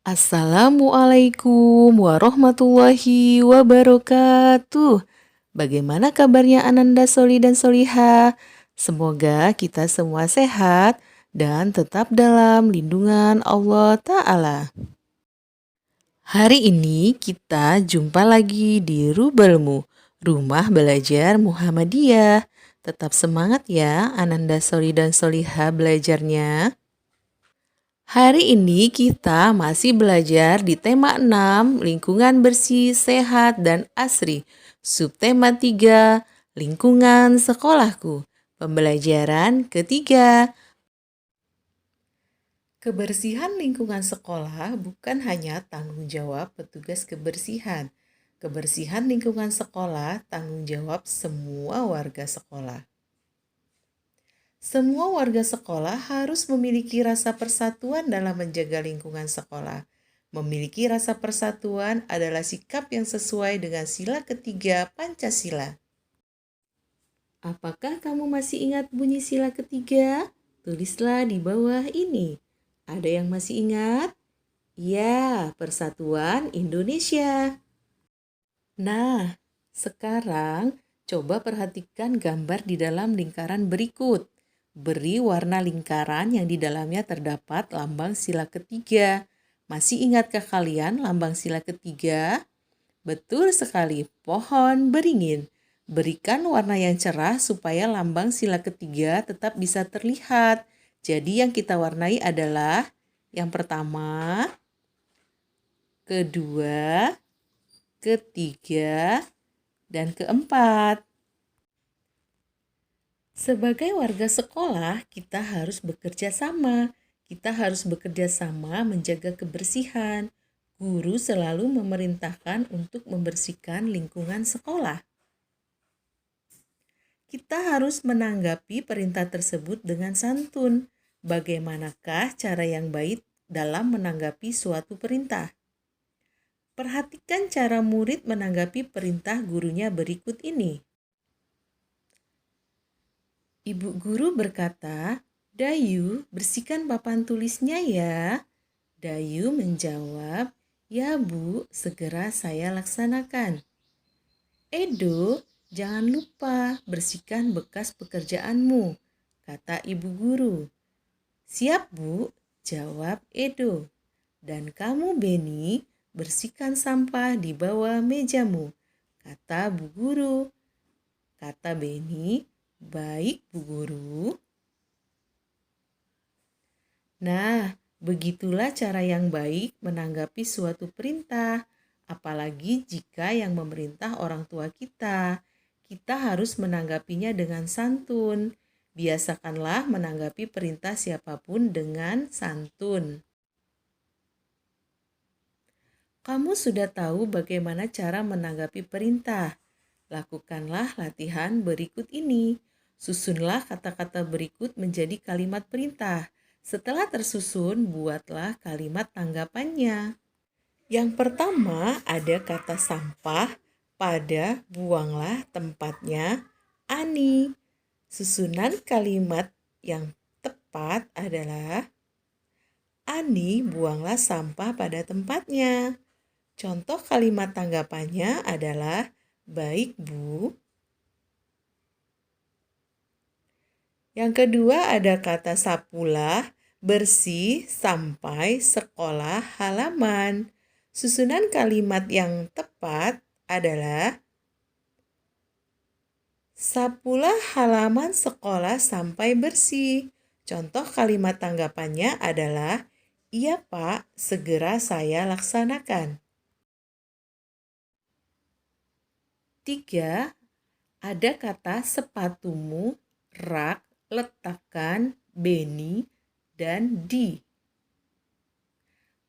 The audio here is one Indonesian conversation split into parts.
Assalamualaikum warahmatullahi wabarakatuh. Bagaimana kabarnya Ananda Soli dan Soliha? Semoga kita semua sehat dan tetap dalam lindungan Allah Ta'ala. Hari ini kita jumpa lagi di Rubelmu, Rumah Belajar Muhammadiyah. Tetap semangat ya Ananda Soli dan Soliha belajarnya. Hari ini kita masih belajar di tema 6, lingkungan bersih, sehat, dan asri. Subtema 3, lingkungan sekolahku. Pembelajaran ketiga. Kebersihan lingkungan sekolah bukan hanya tanggung jawab petugas kebersihan. Kebersihan lingkungan sekolah tanggung jawab semua warga sekolah. Semua warga sekolah harus memiliki rasa persatuan dalam menjaga lingkungan sekolah. Memiliki rasa persatuan adalah sikap yang sesuai dengan sila ketiga Pancasila. Apakah kamu masih ingat bunyi sila ketiga? Tulislah di bawah ini. Ada yang masih ingat? Ya, Persatuan Indonesia. Nah, sekarang coba perhatikan gambar di dalam lingkaran berikut. Beri warna lingkaran yang di dalamnya terdapat lambang sila ketiga. Masih ingatkah kalian lambang sila ketiga? Betul sekali, pohon beringin. Berikan warna yang cerah supaya lambang sila ketiga tetap bisa terlihat. Jadi yang kita warnai adalah yang pertama, kedua, ketiga, dan keempat. Sebagai warga sekolah, kita harus bekerja sama. Kita harus bekerja sama menjaga kebersihan. Guru selalu memerintahkan untuk membersihkan lingkungan sekolah. Kita harus menanggapi perintah tersebut dengan santun. Bagaimanakah cara yang baik dalam menanggapi suatu perintah? Perhatikan cara murid menanggapi perintah gurunya berikut ini. Ibu guru berkata, "Dayu, bersihkan papan tulisnya ya." Dayu menjawab, "Ya Bu, segera saya laksanakan." "Edo, jangan lupa bersihkan bekas pekerjaanmu," kata ibu guru. "Siap Bu," jawab Edo. "Dan kamu Beni, bersihkan sampah di bawah mejamu," kata Bu Guru. Kata Beni, "Baik Bu Guru." Nah, begitulah cara yang baik menanggapi suatu perintah, apalagi jika yang memerintah orang tua kita. Kita harus menanggapinya dengan santun. Biasakanlah menanggapi perintah siapapun dengan santun. Kamu sudah tahu bagaimana cara menanggapi perintah. Lakukanlah latihan berikut ini. Susunlah kata-kata berikut menjadi kalimat perintah. Setelah tersusun, buatlah kalimat tanggapannya. Yang pertama ada kata sampah pada buanglah tempatnya Ani. Susunan kalimat yang tepat adalah Ani buanglah sampah pada tempatnya. Contoh kalimat tanggapannya adalah baik Bu. Yang kedua ada kata sapulah, bersih sampai sekolah halaman. Susunan kalimat yang tepat adalah sapulah halaman sekolah sampai bersih. Contoh kalimat tanggapannya adalah iya Pak, segera saya laksanakan. 3. Ada kata sepatumu, rak, letakkan, Beni, dan di.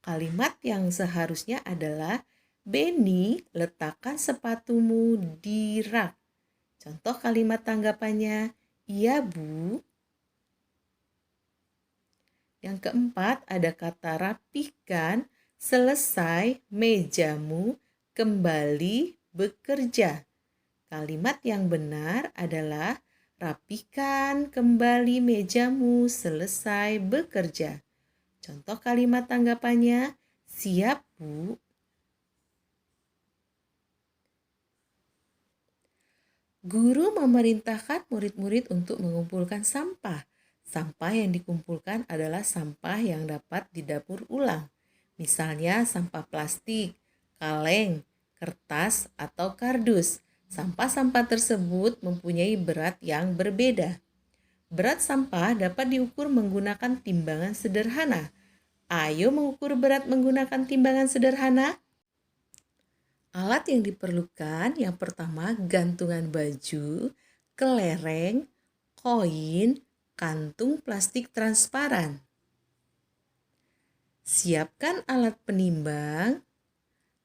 Kalimat yang seharusnya adalah Beni, letakkan sepatumu di rak. Contoh kalimat tanggapannya, iya Bu. Yang keempat ada kata rapihkan, selesai mejamu, kembali bekerja. Kalimat yang benar adalah rapihkan kembali mejamu selesai bekerja. Contoh kalimat tanggapannya, Siap, Bu. Guru memerintahkan murid-murid untuk mengumpulkan sampah. Sampah yang dikumpulkan adalah sampah yang dapat didaur ulang. Misalnya sampah plastik, kaleng, kertas, atau kardus. Sampah-sampah tersebut mempunyai berat yang berbeda. Berat sampah dapat diukur menggunakan timbangan sederhana. Ayo mengukur berat menggunakan timbangan sederhana. Alat yang diperlukan yang pertama gantungan baju, kelereng, koin, kantung plastik transparan. Siapkan alat penimbang,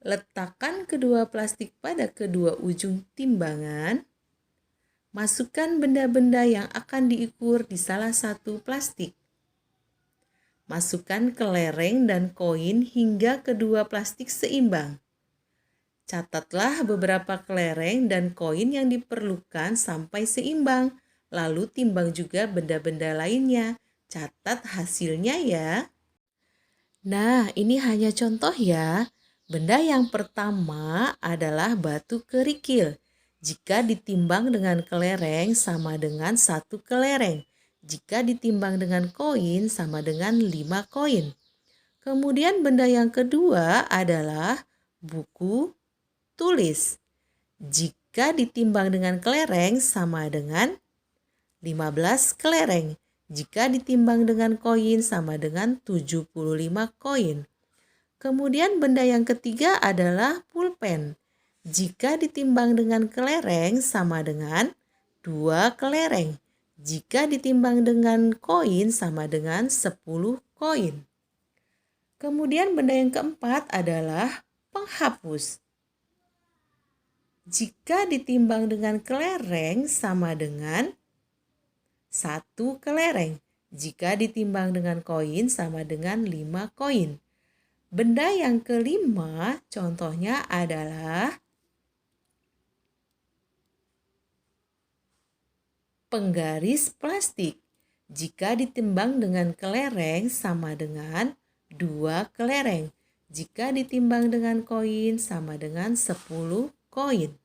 letakkan kedua plastik pada kedua ujung timbangan, masukkan benda-benda yang akan diukur di salah satu plastik. Masukkan kelereng dan koin hingga kedua plastik seimbang. Catatlah beberapa kelereng dan koin yang diperlukan sampai seimbang, lalu timbang juga benda-benda lainnya. Catat hasilnya ya. Nah, ini hanya contoh ya. Benda yang pertama adalah batu kerikil. Jika ditimbang dengan kelereng sama dengan 1 kelereng. Jika ditimbang dengan koin sama dengan 5 koin. Kemudian benda yang kedua adalah buku tulis. Jika ditimbang dengan kelereng sama dengan 15 kelereng. Jika ditimbang dengan koin sama dengan 75 koin. Kemudian benda yang ketiga adalah pulpen. Jika ditimbang dengan kelereng sama dengan 2 kelereng. Jika ditimbang dengan koin sama dengan 10 koin. Kemudian benda yang keempat adalah penghapus. Jika ditimbang dengan kelereng sama dengan 1 kelereng. Jika ditimbang dengan koin sama dengan 5 koin. Benda yang kelima contohnya adalah penggaris plastik. Jika ditimbang dengan kelereng sama dengan 2 kelereng. Jika ditimbang dengan koin sama dengan 10 koin.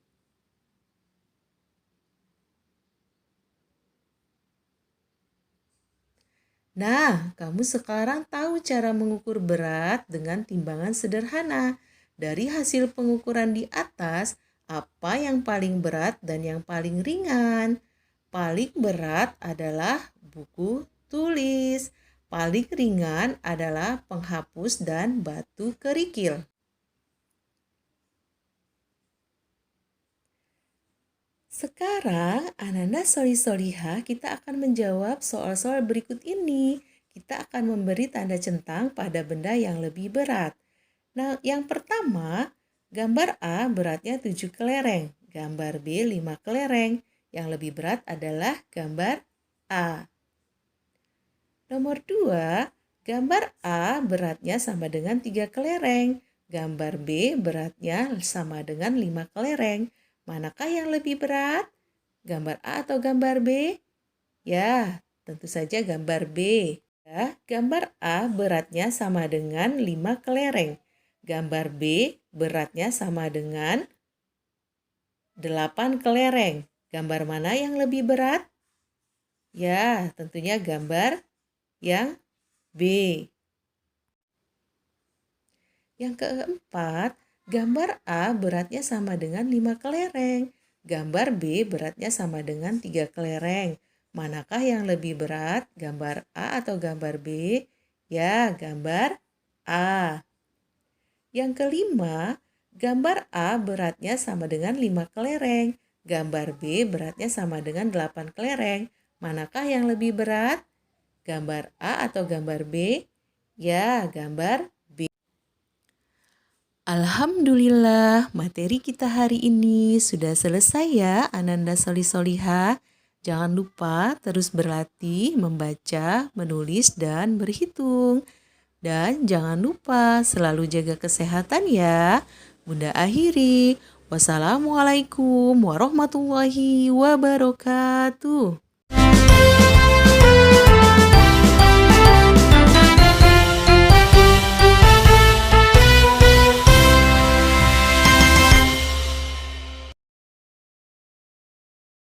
Nah, kamu sekarang tahu cara mengukur berat dengan timbangan sederhana. Dari hasil pengukuran di atas, apa yang paling berat dan yang paling ringan? Paling berat adalah buku tulis. Paling ringan adalah penghapus dan batu kerikil. Sekarang, Ananda Solihah kita akan menjawab soal-soal berikut ini. Kita akan memberi tanda centang pada benda yang lebih berat. Nah, yang pertama, gambar A beratnya 7 kelereng, gambar B 5 kelereng. Yang lebih berat adalah gambar A. Nomor 2, gambar A beratnya sama dengan 3 kelereng, gambar B beratnya sama dengan 5 kelereng. Manakah yang lebih berat? Gambar A atau gambar B? Ya, tentu saja gambar B. Ya, gambar A beratnya sama dengan 5 kelereng. Gambar B beratnya sama dengan 8 kelereng. Gambar mana yang lebih berat? Ya, tentunya gambar yang B. Yang keempat, gambar A beratnya sama dengan 5 kelereng. Gambar B beratnya sama dengan 3 kelereng. Manakah yang lebih berat, gambar A atau gambar B? Ya, gambar A. Yang kelima, gambar A beratnya sama dengan 5 kelereng. Gambar B beratnya sama dengan 8 kelereng. Manakah yang lebih berat, gambar A atau gambar B? Ya, gambar B. Alhamdulillah, materi kita hari ini sudah selesai ya, Ananda Solihah. Jangan lupa terus berlatih membaca, menulis, dan berhitung. Dan jangan lupa selalu jaga kesehatan ya. Bunda akhiri. Wassalamualaikum warahmatullahi wabarakatuh.